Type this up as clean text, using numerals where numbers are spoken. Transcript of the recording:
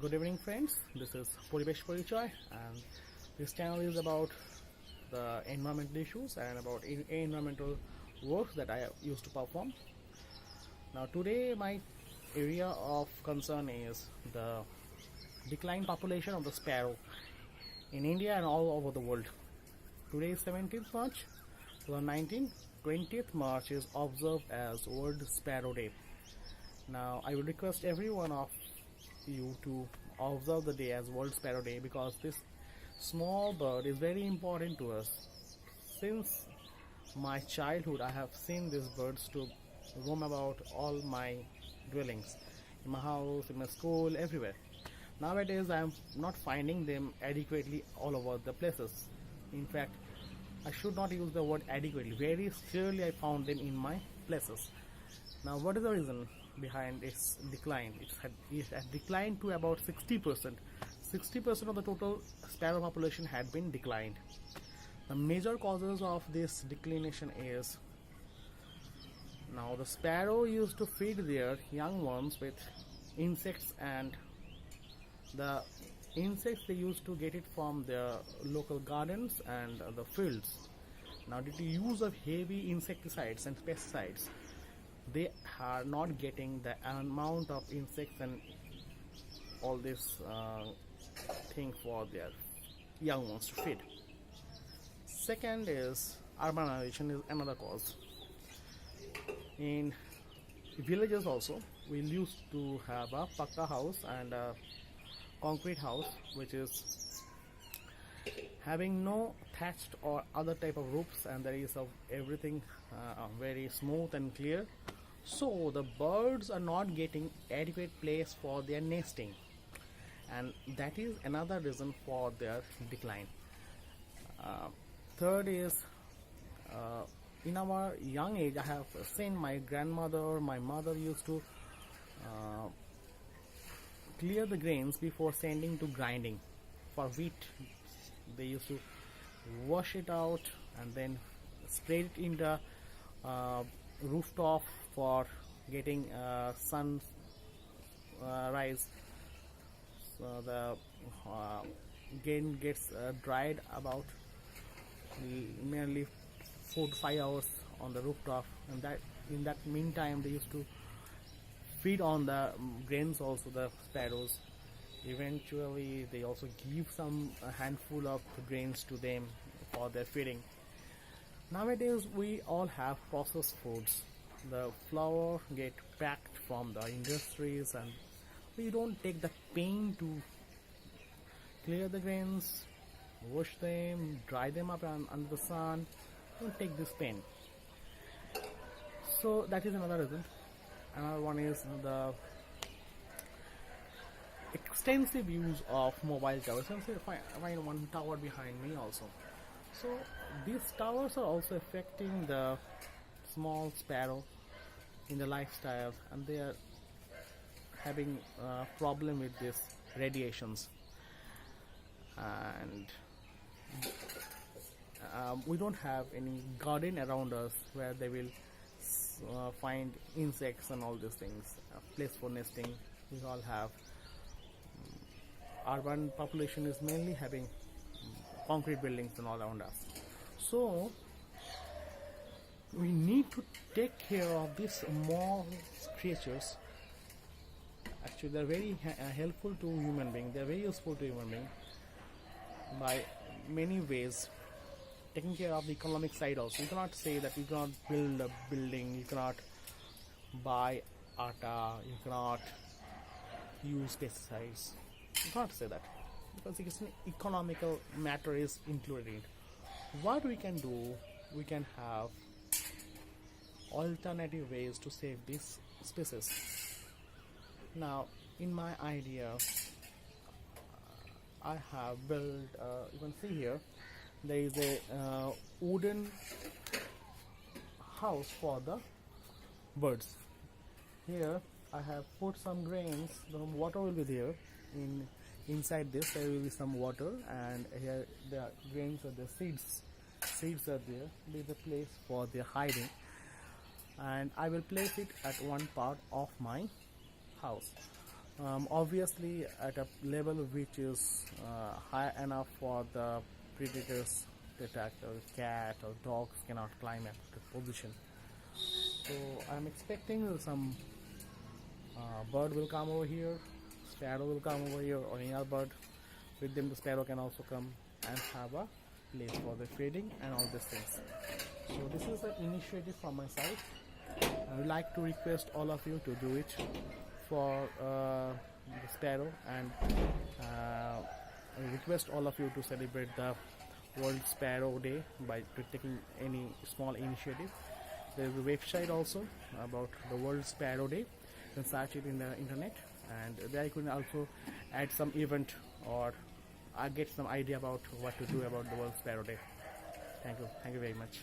Good evening, friends. This is Poribesh Porichoy, and this channel is about the environmental issues and about environmental work that I used to perform. Now, today my area of concern is the decline population of the sparrow in India and all over the world. Today is 17th March 2019. 20th March is observed as World Sparrow Day. Now, I would request every one of you to observe the day as World Sparrow Day because this small bird is very important to us. Since my childhood, I have seen these birds to roam about all my dwellings, in my house, in my school, everywhere. Nowadays, I am not finding them adequately all over the places. In fact, I should not use the word adequately. Very clearly, I found them in my places. Now, what is the reason behind its decline? It had declined to about 60%. 60% of the total sparrow population had been declined. The major causes of this declination is, now the sparrow used to feed their young ones with insects, and the insects they used to get it from their local gardens and the fields. Now, due to use of heavy insecticides and pesticides, they are not getting the amount of insects and all this thing for their young ones to feed. Second is urbanization is another cause. In villages also, we used to have a pakka house and a concrete house which is having no thatched or other type of roofs, and there is of everything very smooth and clear, so the birds are not getting adequate place for their nesting, and that is another reason for their decline. Third is, in our young age, I have seen my grandmother, my mother used to clear the grains before sending to grinding. For wheat, they used to wash it out and then spread it in the rooftop for getting sun rise. So the grain gets dried about merely 4 to 5 hours on the rooftop, and that in that meantime they used to feed on the grains also, the sparrows. Eventually they also give some handful of grains to them for their feeding. Nowadays we all have processed foods. The flour get packed from the industries, and we don't take the pain to clear the grains, wash them, dry them up under the sun. Don't take this pain. So that is another reason. Another one is the extensive use of mobile towers. I find one tower behind me also. So these towers are also affecting the small sparrow in the lifestyle, and they are having a problem with these radiations. And we don't have any garden around us where they will find insects and all these things, a place for nesting. We all have urban population is mainly having concrete buildings and all around us. So we need to take care of these small creatures. Actually, they're very helpful to human beings. They're very useful to human beings by many ways. Taking care of the economic side also. You cannot say that you cannot build a building, you cannot buy atta, you cannot use pesticides. You cannot say that because it's an economical matter is included. What we can do, we can have alternative ways to save these species. Now, in my idea, I have built, you can see here, there is a wooden house for the birds. Here I have put some grains. The water will be there. Inside this there will be some water, and here the grains are the seeds. Seeds are there. This is the place for their hiding, and I will place it at one part of my house. Obviously at a level which is high enough for the predators to attack. A cat or dogs cannot climb at the position. So I'm expecting some bird will come over here, sparrow will come over here, or any other bird. With them, the sparrow can also come and have a place for the feeding and all these things. So this is an initiative from my side. I would like to request all of you to do it for the sparrow, and I request all of you to celebrate the World Sparrow Day by taking any small initiative. There is a website also about the World Sparrow Day. You can search it in the internet, and there you can also add some event or get some idea about what to do about the World Sparrow Day. Thank you very much.